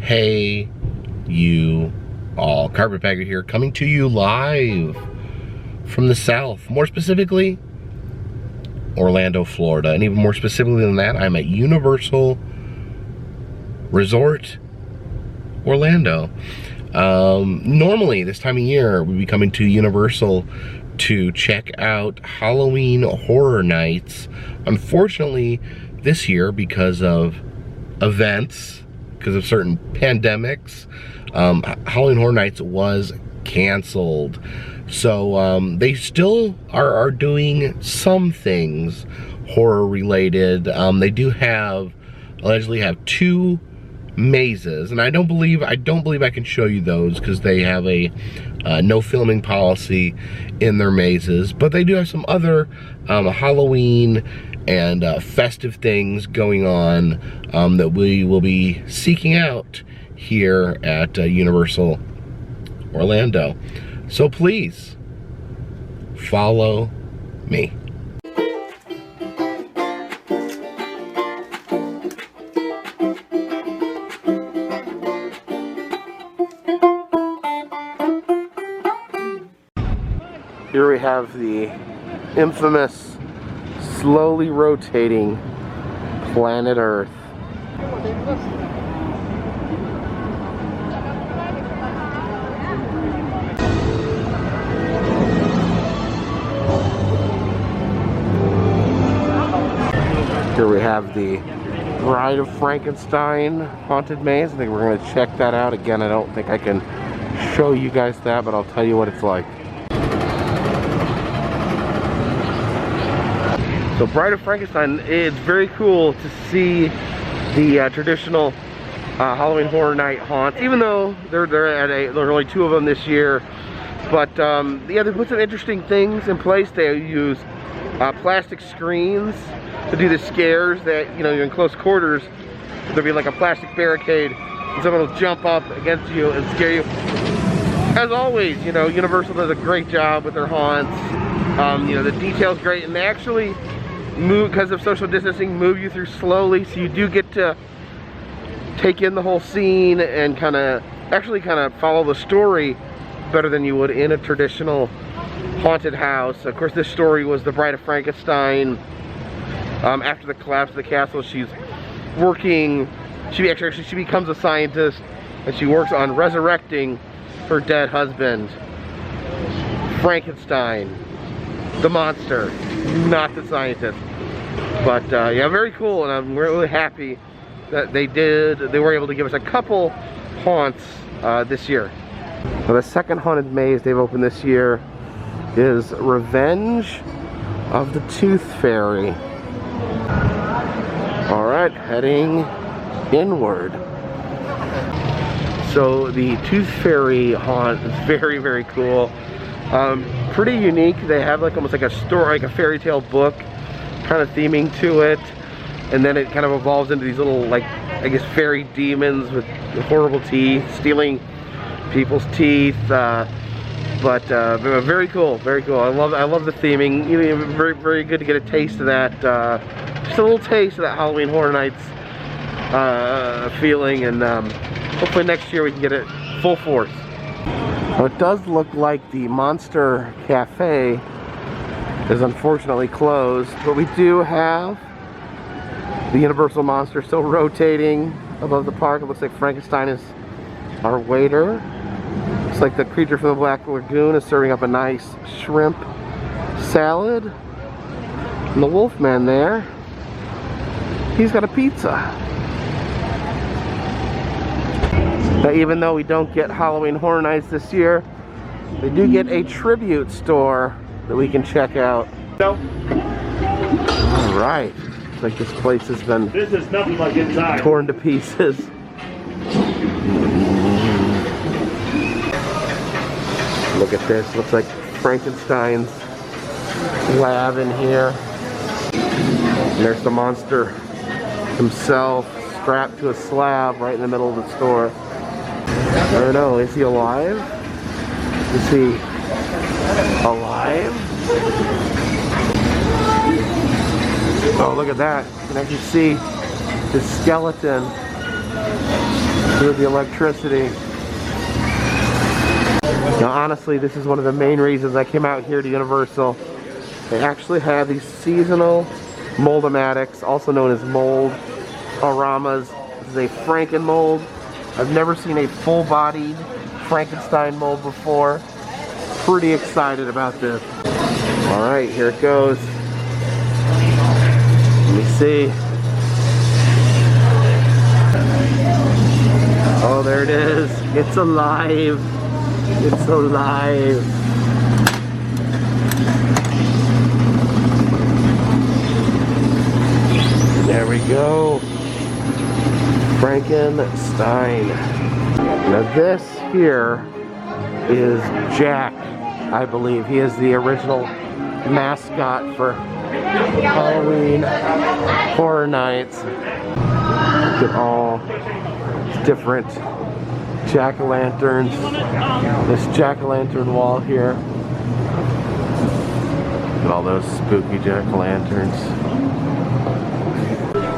Hey, you all. Carpetbagger here, coming to you live from the South. More specifically, Orlando, Florida. And even more specifically than that, I'm at Universal Resort Orlando. Normally, this time of year, we'd be coming to Universal to check out Halloween Horror Nights. Unfortunately, this year, because of events, because of certain pandemics, Halloween Horror Nights was canceled. So they still are doing some things horror related. They do allegedly have 2 mazes, and I don't believe I can show you those because they have a no filming policy in their mazes. But they do have some other Halloween and festive things going on that we will be seeking out here at Universal Orlando. So please follow me. Here we have the infamous slowly rotating planet Earth. Here we have the Bride of Frankenstein haunted maze. I think we're going to check that out. Again, I don't think I can show you guys that, but I'll tell you what it's like. So Bride of Frankenstein, it's very cool to see the traditional Halloween Horror Night haunts, even though there are only 2 of them this year. But yeah, they put some interesting things in place. They use plastic screens to do the scares that, you're in close quarters. There'll be like a plastic barricade and someone will jump up against you and scare you. As always, Universal does a great job with their haunts. The detail's great, and they actually move, because of social distancing, move you through slowly, so you do get to take in the whole scene and kind of follow the story better than you would in a traditional haunted house. Of course, this story was the Bride of Frankenstein. After the collapse of the castle, she becomes a scientist, and she works on resurrecting her dead husband, Frankenstein, the monster, not the scientist. But yeah, very cool, and I'm really happy that they were able to give us a couple haunts this year. Now, the second haunted maze they've opened this year is Revenge of the Tooth Fairy. Alright, heading inward. So the Tooth Fairy haunt is very, very cool. Pretty unique. They have almost like a story, like a fairy tale book kind of theming to it, and then it kind of evolves into these little, fairy demons with horrible teeth, stealing people's teeth. But very cool, very cool. I love the theming. Very, very good to get a taste of that. Just a little taste of that Halloween Horror Nights feeling, and hopefully next year we can get it full force. Now, it does look like the Monster Cafe is unfortunately closed, but we do have the Universal Monster still rotating above the park. It looks like Frankenstein is our waiter. Looks like the creature from the Black Lagoon is serving up a nice shrimp salad. And the Wolfman there, he's got a pizza. Now, even though we don't get Halloween Horror Nights this year, they do get a tribute store that we can check out. No. Alright. Looks like this place has been nothing like inside. Torn to pieces. Look at this. Looks like Frankenstein's lab in here. And there's the monster himself strapped to a slab right in the middle of the store. I don't know, is he alive? Is he alive? Oh, look at that. You can actually see his skeleton through the electricity. Now honestly, this is one of the main reasons I came out here to Universal. They actually have these seasonal mold-o-matics, also known as mold-o-ramas. This is a Franken mold. I've never seen a full-bodied Frankenstein mold before. Pretty excited about this. Alright, here it goes. Let me see. Oh, there it is. It's alive. It's alive. There we go. Frankenstein. Now this here is Jack, I believe. He is the original mascot for Halloween Horror Nights. Look at all different jack-o'-lanterns. This jack-o'-lantern wall here. Look at all those spooky jack-o'-lanterns.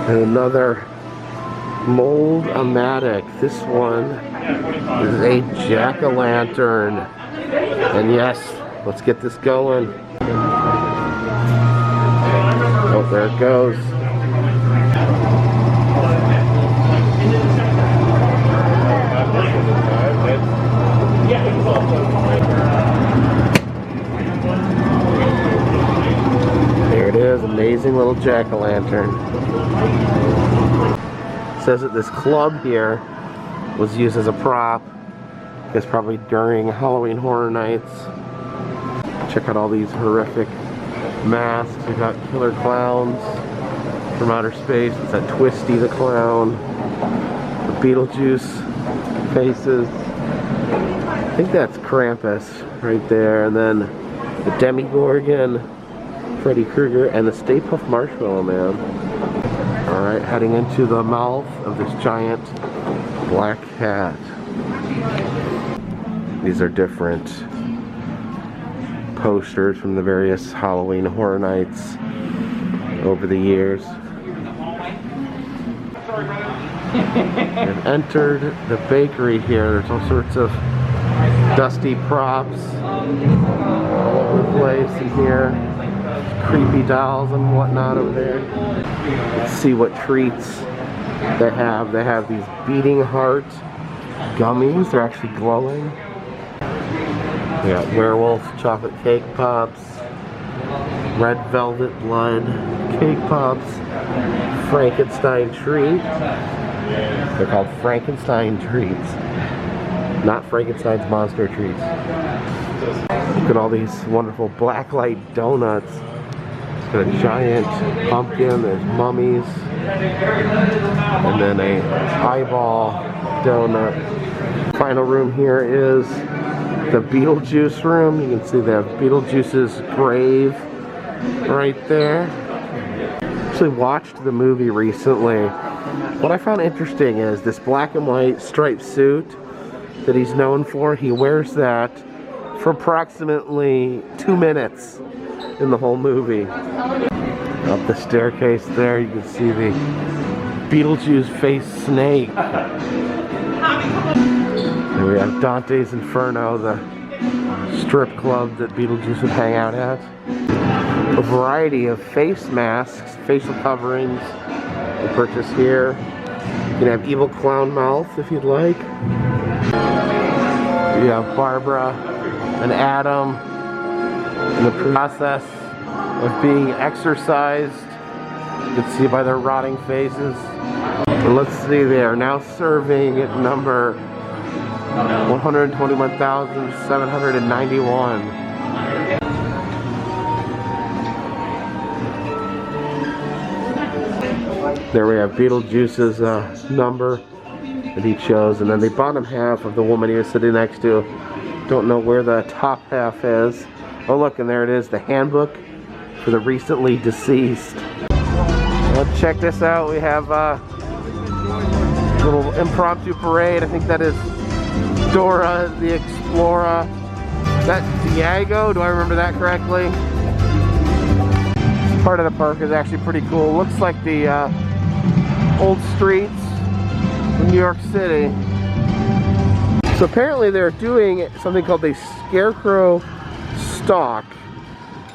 And another mold-o-matic. This one is a jack-o'-lantern. And yes, let's get this going. Oh, there it goes. There it is, amazing little jack-o'-lantern. It says that this club here was used as a prop, I guess probably during Halloween Horror Nights. Check out all these horrific masks. We've got killer clowns from outer space. It's that Twisty the Clown. The Beetlejuice faces. I think that's Krampus right there. And then the Demogorgon, Freddy Krueger, and the Stay Puft Marshmallow Man. Alright, heading into the mouth of this giant black cat. These are different posters from the various Halloween Horror Nights over the years. We've entered the bakery here. There's all sorts of dusty props all over the place in here. Creepy dolls and whatnot over there. Let's see what treats they have. They have these beating heart gummies. They're actually glowing. We got werewolf chocolate cake pops, red velvet blood cake pops, Frankenstein treat. They're called Frankenstein treats, not Frankenstein's monster treats. Look at all these wonderful blacklight donuts. It's got a giant pumpkin, there's mummies, and then a eyeball donut. Final room here is the Beetlejuice room. You can see they have Beetlejuice's grave right there. I actually watched the movie recently. What I found interesting is this black and white striped suit that he's known for. He wears that for approximately 2 minutes in the whole movie. Up the staircase there, you can see the Beetlejuice face snake. There we have Dante's Inferno, the strip club that Beetlejuice would hang out at. A variety of face masks, facial coverings to purchase here. You can have evil clown mouth if you'd like. You have Barbara and Adam in the process of being exorcised. You can see by their rotting faces. And let's see, they are now serving at number 121,791. There we have Beetlejuice's number that he chose, and then the bottom half of the woman he was sitting next to. Don't know where the top half is. Oh look, and there it is, the handbook for the recently deceased. Let's check this out. We have a little impromptu parade. I think that is Dora the Explorer. Is that Diago? Do I remember that correctly? This part of the park is actually pretty cool. Looks like the old streets from New York City. So apparently they're doing something called a Scarecrow stalk.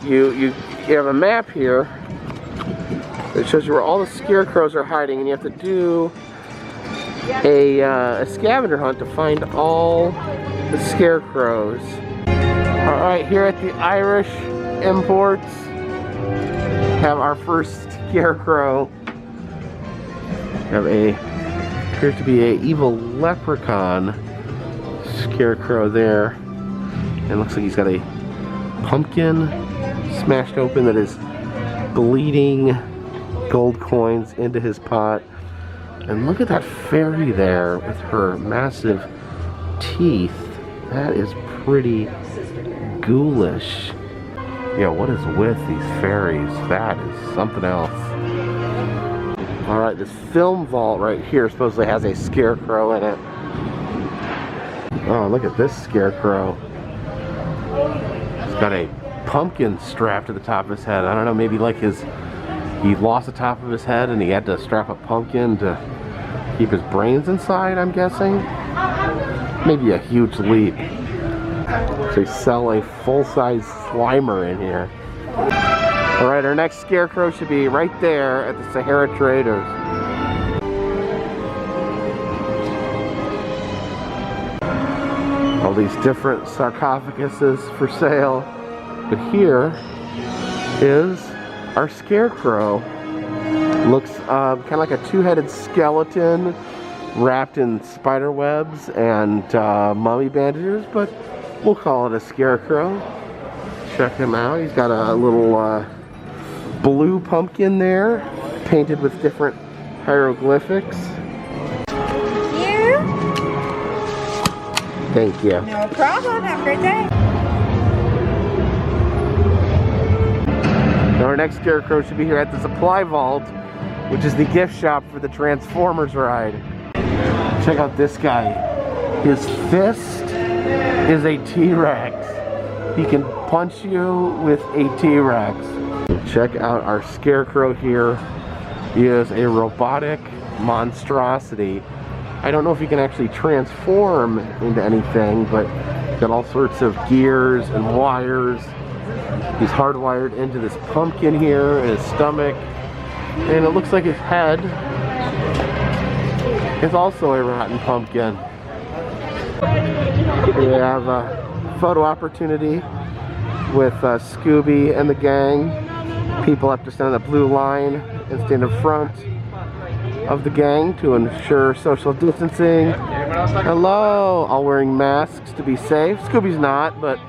You have a map here that shows you where all the scarecrows are hiding, and you have to do a scavenger hunt to find all the scarecrows. Alright, here at the Irish Imports, have our first scarecrow. Have appears to be an evil leprechaun scarecrow there. And looks like he's got a pumpkin smashed open that is bleeding gold coins into his pot. And look at that fairy there with her massive teeth. That is pretty ghoulish. Yeah, what is with these fairies? That is something else. Alright, this film vault right here supposedly has a scarecrow in it. Oh, look at this scarecrow. He's got a pumpkin strapped to the top of his head. I don't know, maybe like he lost the top of his head and he had to strap a pumpkin to keep his brains inside, I'm guessing. Maybe a huge leap. So they sell a full-size Slimer in here. Alright, our next scarecrow should be right there at the Sahara Traders. All these different sarcophaguses for sale. But here is our scarecrow. Looks kind of like a two-headed skeleton wrapped in spider webs and mummy bandages, but we'll call it a scarecrow. Check him out. He's got a little blue pumpkin there, painted with different hieroglyphics. Thank you. No problem. Have a great day. Now our next scarecrow should be here at the Supply Vault, which is the gift shop for the Transformers ride. Check out this guy. His fist is a T-Rex. He can punch you with a T-Rex. Check out our scarecrow here. He is a robotic monstrosity. I don't know if he can actually transform into anything, but he's got all sorts of gears and wires. He's hardwired into this pumpkin here, his stomach, and it looks like his head is also a rotten pumpkin. We have a photo opportunity with Scooby and the gang. People have to stand on the blue line and stand in front of the gang to ensure social distancing. Hello, all wearing masks to be safe. Scooby's not, but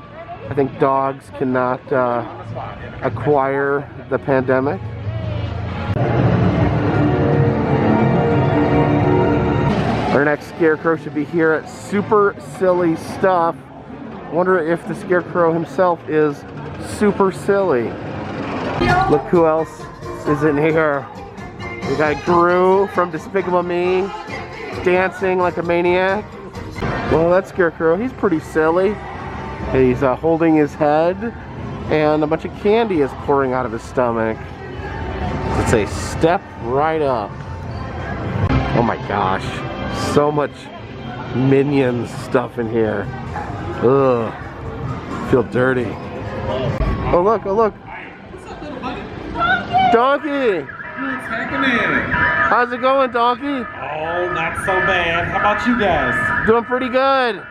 I think dogs cannot acquire the pandemic. Our next scarecrow should be here at Super Silly Stuff. Wonder if the scarecrow himself is super silly. Look who else is in here. We got Gru from Despicable Me dancing like a maniac. Well, that scarecrow, he's pretty silly. He's holding his head and a bunch of candy is pouring out of his stomach. It's a step right up. Oh my gosh, so much Minions stuff in here. Ugh, feel dirty. Oh look, oh look. Donkey! What's happening? How's it going, Donkey? Oh, not so bad. How about you guys? Doing pretty good.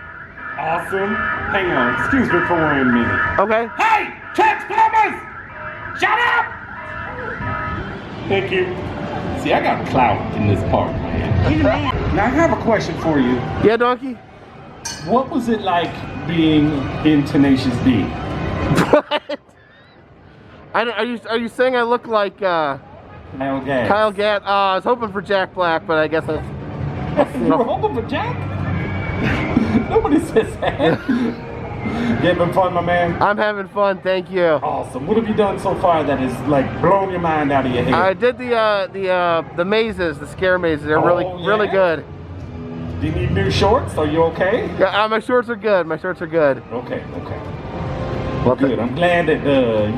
Awesome. Hang on. Excuse me for 1 minute. Okay. Hey! Transformers! Shut up! Thank you. See, I got clout in this part, man. Now, I have a question for you. Yeah, Donkey? What was it like being in Tenacious D? What? Are you saying I look like Kyle Gass. Kyle Gass? I was hoping for Jack Black, but I guess that's You were hoping for Jack? Nobody says that. You having fun, my man? I'm having fun, thank you. Awesome. What have you done so far that has like blown your mind out of your head? I did the mazes, the scare mazes. They're really good. Do you need new shorts? Are you okay? Yeah, my shorts are good. My shorts are good. Okay, okay. Well, good. I'm glad that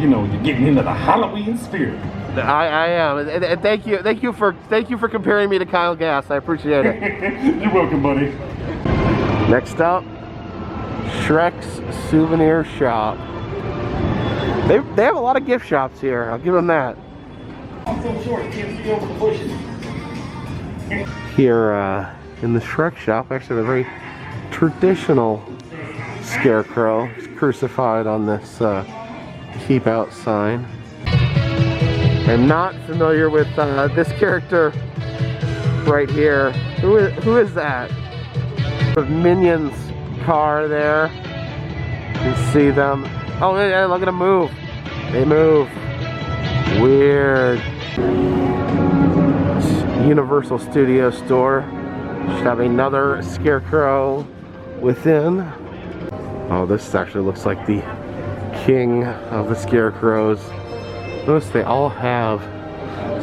you know, you're getting into the Halloween spirit. I am. And thank you for comparing me to Kyle Gass. I appreciate it. You're welcome, buddy. Next up, Shrek's Souvenir Shop. They have a lot of gift shops here. I'll give them that. Here in the Shrek shop, actually a very traditional Scarecrow. He's crucified on this keep out sign. I'm not familiar with this character right here. Who is that? The Minions car there. You can see them. Oh yeah, look at them move. They move. Weird. Universal Studio store. Should have another Scarecrow within. Oh, this actually looks like the king of the Scarecrows. Notice they all have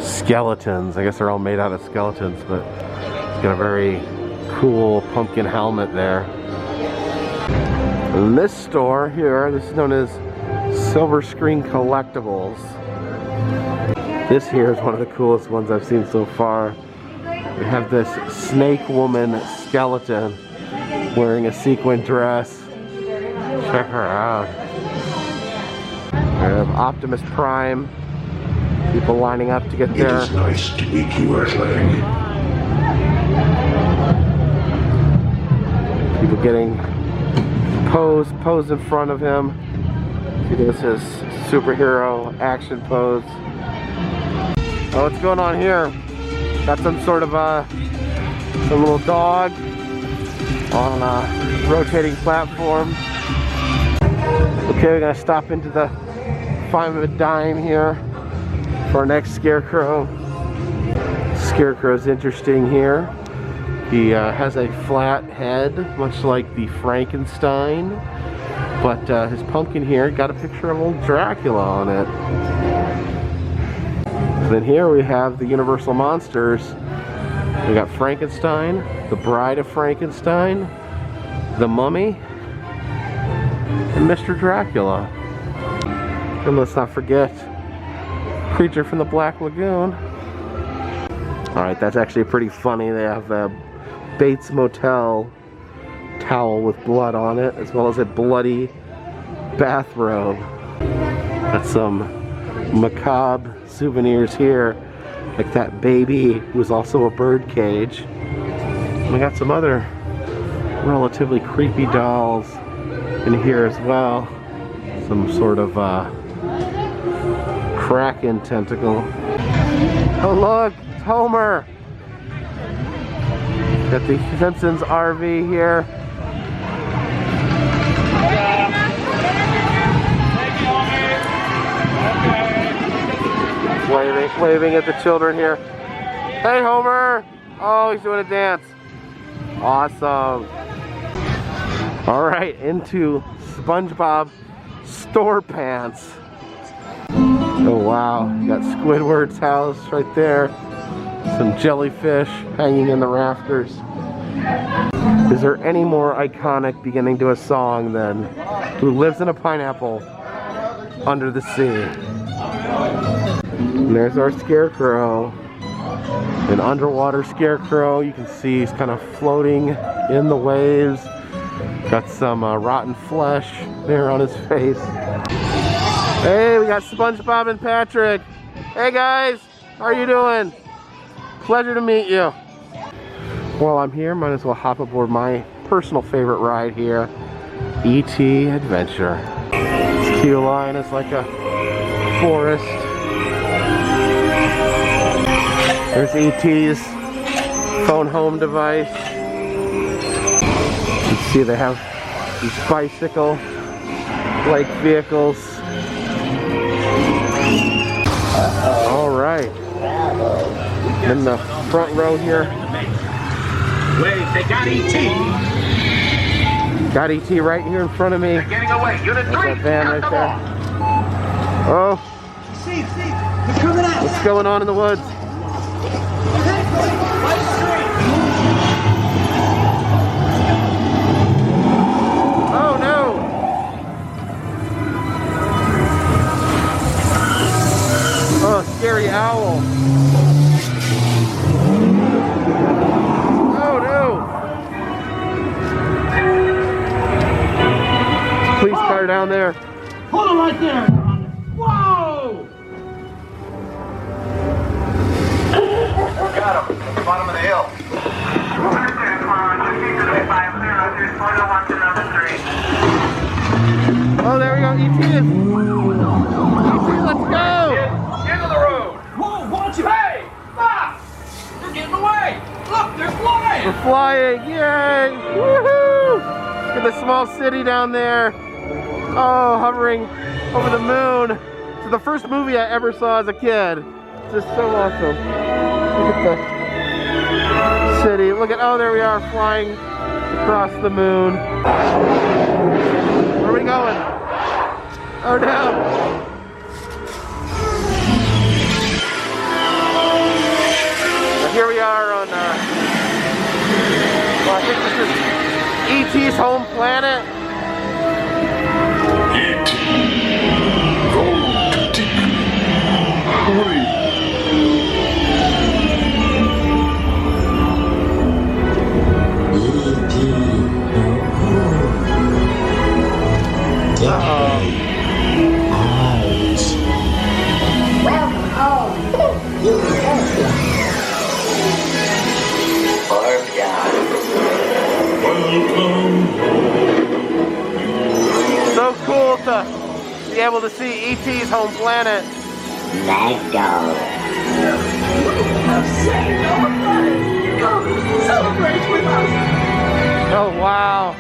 skeletons. I guess they're all made out of skeletons, but it's got a very cool pumpkin helmet there. In this store here, this is known as Silver Screen Collectibles. This here is one of the coolest ones I've seen so far. We have this snake woman skeleton wearing a sequin dress. Check her out. We have Optimus Prime. People lining up to get there. It is nice to meet you, Earthling. People getting pose in front of him. See, this is superhero action pose. Oh, what's going on here? Got some sort of some little dog on a rotating platform. Okay, we're gonna stop into the 5 of a dime here for our next Scarecrow. Scarecrow's interesting here. He has a flat head, much like the Frankenstein, but his pumpkin here got a picture of old Dracula on it. And then here we have the Universal Monsters. We got Frankenstein, the Bride of Frankenstein, the Mummy, and Mr. Dracula. And let's not forget Creature from the Black Lagoon. Alright, that's actually pretty funny. They have a Bates Motel towel with blood on it, as well as a bloody bathrobe. Got some macabre souvenirs here, like that baby who's also a bird cage. We got some other relatively creepy dolls in here as well. Some sort of Kraken tentacle. Oh look, it's Homer! Got the Simpsons RV here. Waving at the children here. Hey Homer! Oh, he's doing a dance. Awesome. Alright, into SpongeBob store pants. Oh wow, you got Squidward's house right there. Some jellyfish hanging in the rafters. Is there any more iconic beginning to a song than Who Lives in a Pineapple Under the Sea? And there's our Scarecrow. An underwater Scarecrow. You can see he's kind of floating in the waves. Got some rotten flesh there on his face. Hey, we got SpongeBob and Patrick. Hey guys, how are you doing? Pleasure to meet you. While I'm here, might as well hop aboard my personal favorite ride here, E.T. Adventure. This queue line is like a forest. There's E.T.'s phone home device. You can see they have these bicycle-like vehicles. All right. In the front row here. Wait, they got E.T. Got E.T. right here in front of me. They're getting away. Unit 3, that van cut right them there. off. Oh. They're coming out. What's going on in the woods? Oh no! Oh, scary down there. Hold it right there. Whoa! Got him. At the bottom of the hill. Oh, there we go. E.T. is. E.T. Let's go. Into the road. Whoa, watch it! Hey! Stop! You're getting away. Look, they're flying. We're flying. Yay! Woohoo! Look at the small city down there. Oh, hovering over the moon. It's the first movie I ever saw as a kid. It's just so awesome. Look at the city. Look at, oh, there we are flying across the moon. Where are we going? Oh no! Well, here we are on, well, I think this is E.T.'s home planet. So cool to be able to see E.T.'s home planet. Let's go. Celebrate with us! Oh wow.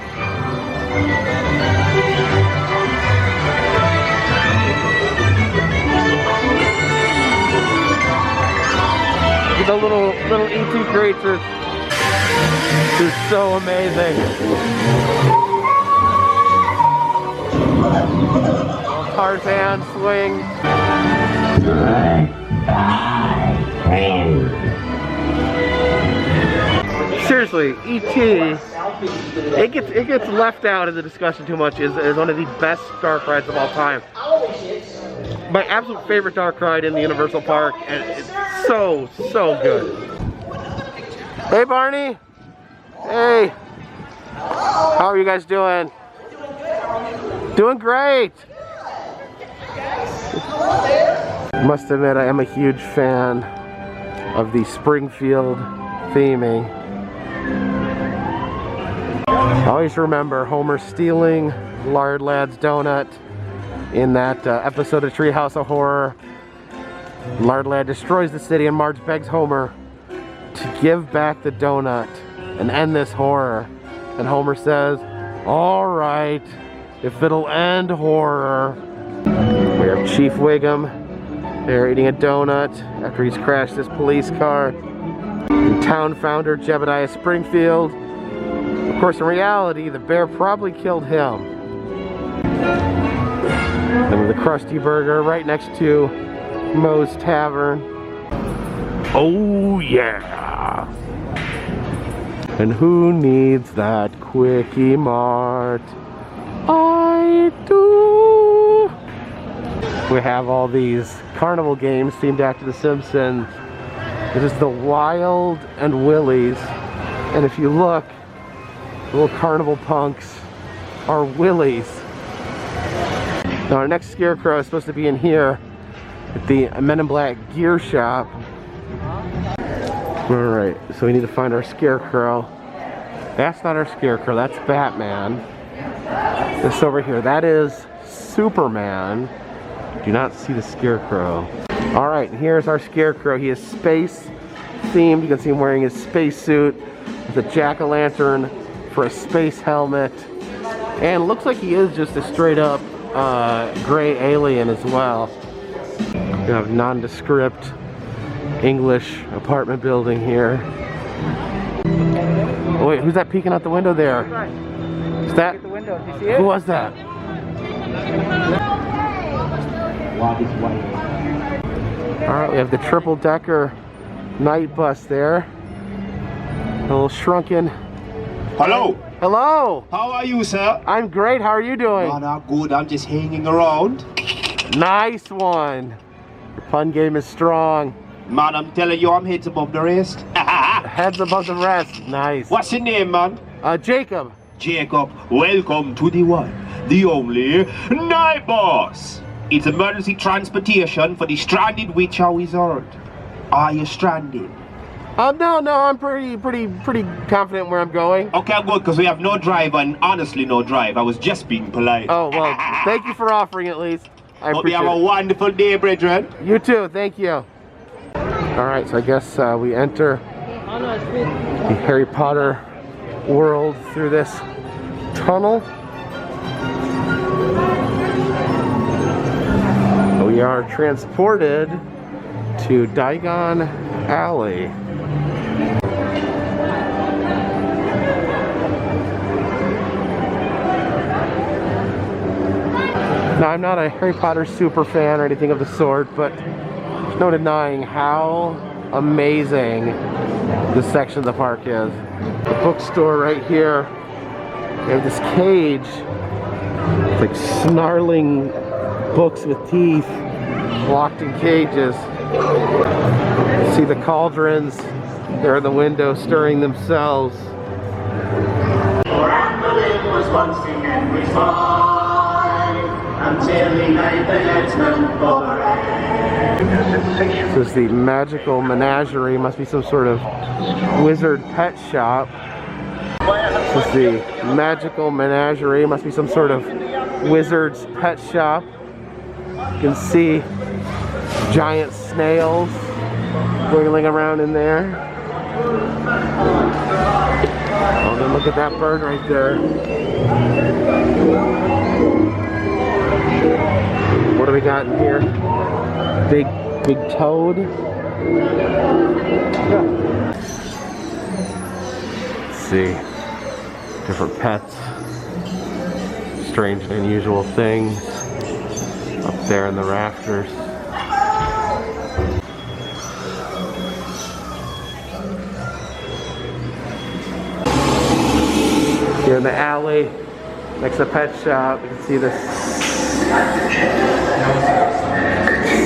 Look at the little E.T. creatures. This is so amazing. Tarzan swing. Seriously, E.T. It gets left out in the discussion too much. Is one of the best dark rides of all time. My absolute favorite dark ride in the Universal Park, and it's so good. Hey Barney. Hey. How are you guys doing? Doing great. Must admit, I am a huge fan of the Springfield theming. I always remember Homer stealing Lard Lad's donut in that episode of Treehouse of Horror. Lard Lad destroys the city and Marge begs Homer to give back the donut and end this horror. And Homer says, "All right, if it'll end horror." We have Chief Wiggum there eating a donut after he's crashed this police car. And town founder Jebediah Springfield. Of course, in reality, the bear probably killed him. And the Krusty Burger right next to Moe's Tavern. Oh yeah! And who needs that Quickie Mart? I do! We have all these carnival games themed after The Simpsons. It is the Wild and Willies. And if you look, the little carnival punks are Willies. Now our next Scarecrow is supposed to be in here at the Men in Black gear shop. Alright, so we need to find our Scarecrow. That's not our Scarecrow, that's Batman. This over here, that is Superman. Do not see the Scarecrow. Alright, here's our Scarecrow. He is space themed. You can see him wearing his space suit with a jack-o'-lantern for a space helmet. And looks like he is just a straight up gray alien as well. We have nondescript English apartment building here. Oh wait, who's that peeking out the window there? Is that? Who was that? Alright, we have the triple-decker night bus there. A little shrunken. Hello. Hello. How are you, sir? I'm great. How are you doing? Oh, not good. I'm just hanging around. Nice one. Your pun game is strong. Man, I'm telling you, I'm heads above the rest. Heads above the rest. Nice. What's your name, man? Jacob. Jacob. Welcome to the one, the only night boss. It's emergency transportation for the stranded witch wizard. Are you stranded? No, I'm pretty confident where I'm going. Okay, good, because we have no drive and honestly no drive. I was just being polite. Oh, well, thank you for offering at least. I Hope you appreciate have a it. wonderful day, brethren. You too, thank you. Alright, so I guess we enter the Harry Potter world through this tunnel. We are transported to Diagon Alley. Now, I'm not a Harry Potter super fan or anything of the sort, but there's no denying how amazing this section of the park is. The bookstore right here. We have this cage, like snarling books with teeth, locked in cages. See the cauldrons, they're in the window stirring themselves. Was once in every until he made the headsman for the rest. This is the magical menagerie, must be some sort of wizard pet shop. This is the magical menagerie, must be some sort of wizard's pet shop. You can see giant snails wiggling around in there. Oh, then look at that bird right there. What do we got in here? Big toad. Let's see. Different pets. Strange and unusual things. Up there in the rafters. Here in the alley, next to the pet shop, you can see this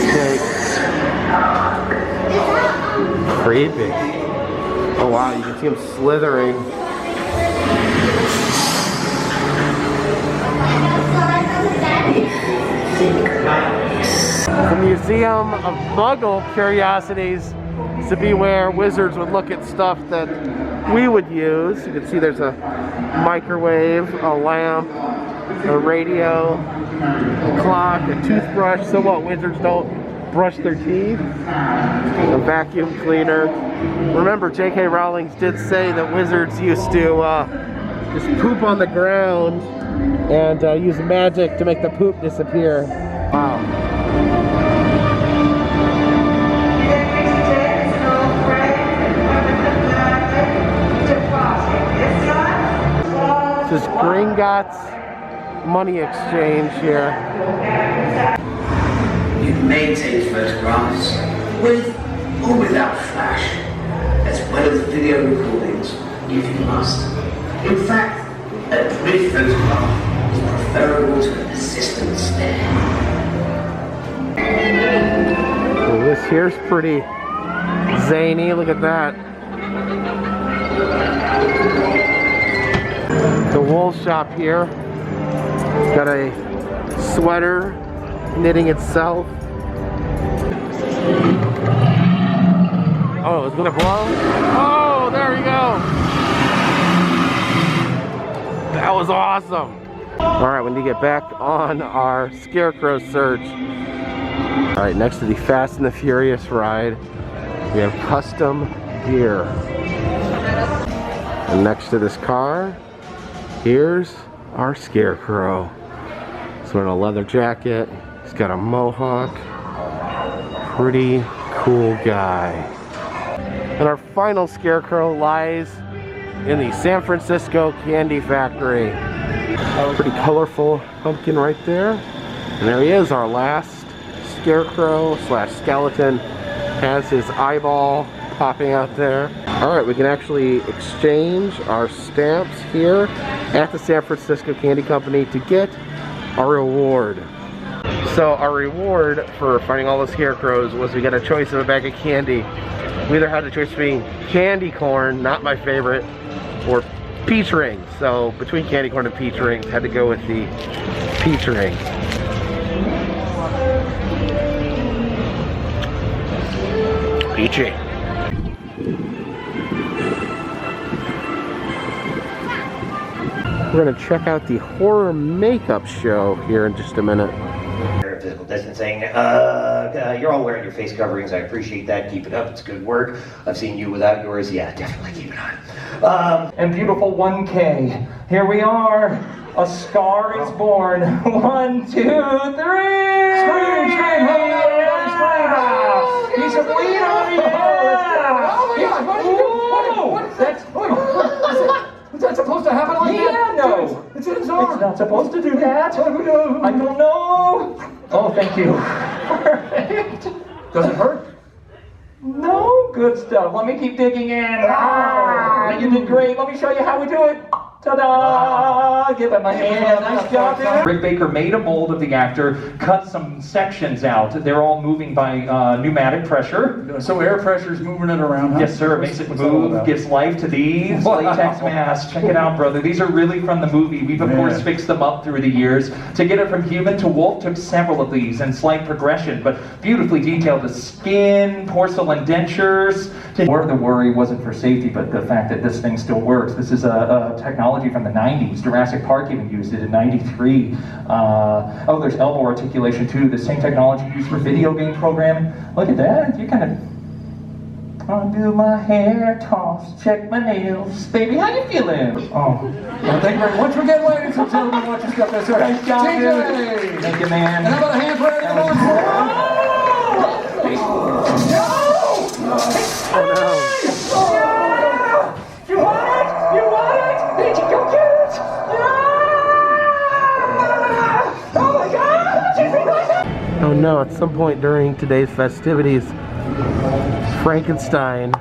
snake. Creepy. Oh wow, you can see him slithering. The Museum of Muggle Curiosities to be where wizards would look at stuff that we would use. You can see there's a microwave, a lamp, a radio, a clock, a toothbrush. So what, wizards don't brush their teeth? A vacuum cleaner. Remember, J.K. Rowling did say that wizards used to just poop on the ground and use magic to make the poop disappear. Wow. This is Gringotts money exchange here. You may take photographs with or without flash, as well as video recordings if you must. In fact, a brief photograph is preferable to a persistent stare. Well, this here's pretty zany. Look at that. The wool shop here. Got a sweater knitting itself. Oh, it's gonna blow? Oh, there we go. That was awesome. All right, we need to get back on our Scarecrow search. All right, next to the Fast and the Furious ride, we have custom gear. And next to this car, here's our Scarecrow. He's wearing a leather jacket. He's got a mohawk. Pretty cool guy. And our final Scarecrow lies in the San Francisco Candy Factory. Pretty colorful pumpkin right there. And there he is, our last Scarecrow slash skeleton. Has his eyeball popping out there. Alright, we can actually exchange our stamps here at the San Francisco Candy Company to get our reward. So our reward for finding all the Scarecrows was we got a choice of a bag of candy. We either had the choice between candy corn, not my favorite, or peach rings. So between candy corn and peach rings, had to go with the peach rings. Peachy. We're gonna check out the horror makeup show here in just a minute. Physical distancing. You're all wearing your face coverings. I appreciate that. Keep it up. It's good work. I've seen you without yours. Yeah, definitely keep it on. And beautiful 1K. Here we are. A scar is born. 1, 2, 3. Scream! Hey, everybody, scream! He's a bleeder! Oh my God! What is that? Is that supposed to happen like that? Yeah, no. It's in his arm. It's not supposed to do that. I don't know. Oh, thank you. Perfect. Does it hurt? No, good stuff. Let me keep digging in. You did great. Let me show you how we do it. Ta-da! Give it my hand. Nice job, dude. Rick Baker made a mold of the actor, cut some sections out. They're all moving by pneumatic pressure. So air pressure's moving it around, huh? Yes, sir. Makes it move, gives life to these latex masks. Check it out, brother. These are really from the movie. We've, of course, fixed them up through the years. To get it from human to wolf took several of these in slight progression, but beautifully detailed. The skin, porcelain dentures. The worry wasn't for safety, but the fact that this thing still works. This is a technology from the 90s. Jurassic Park even used it in 93. Oh, there's elbow articulation too. The same technology used for video game programming. Look at that. You kind of undo my hair, toss, check my nails. Baby, how you feeling? Oh, Well, thank you very much. We're getting ladies and gentlemen. Watch your stuff. That's right. Nice job, TJ. dude. Thank you, man. And how about a hand for everyone going Oh no. You want it? You want it? Did you go get it? Yeah! Oh my God! You think like that? Oh no, at some point during today's festivities, Frankenstein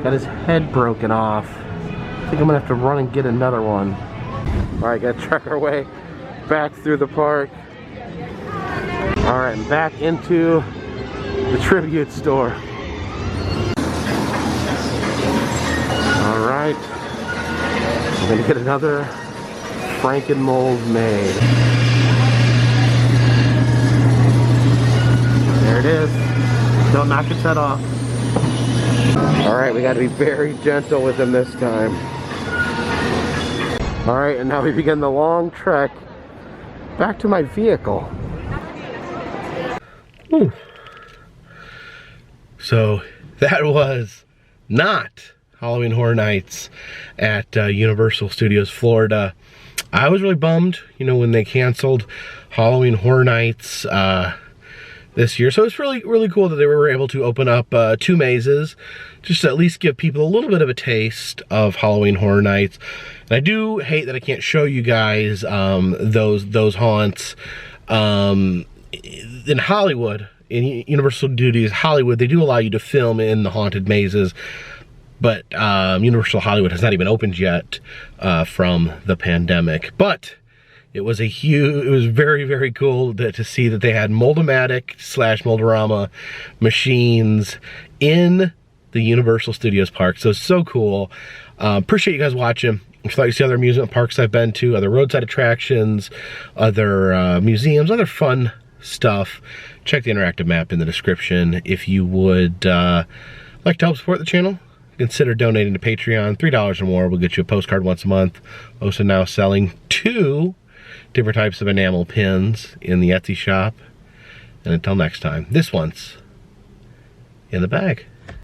got his head broken off. I think I'm gonna have to run and get another one. Alright, gotta trek our way back through the park. Alright, back into the tribute store. Alright, I'm gonna get another Franken-mold made. There it is. Don't knock its head off. Alright, we gotta be very gentle with him this time. Alright, and now we begin the long trek back to my vehicle. Whew. So, that was not Halloween Horror Nights at Universal Studios Florida. I was really bummed, you know, when they canceled Halloween Horror Nights this year. So it's really cool that they were able to open up 2 mazes, just to at least give people a little bit of a taste of Halloween Horror Nights. And I do hate that I can't show you guys those haunts in Hollywood. In Universal Studios Hollywood, they do allow you to film in the haunted mazes, but Universal Hollywood has not even opened yet from the pandemic. But it was very cool to see that they had Moldomatic / Moldorama machines in the Universal Studios park. So it's so cool. Appreciate you guys watching. If you'd like to see other amusement parks I've been to, other roadside attractions, other museums, other fun stuff, check the interactive map in the description. If you would like to help support the channel, consider donating to Patreon. $3 or more will get you a postcard once a month. Also now selling 2 different types of enamel pins in the Etsy shop. And until next time, this one's in the bag.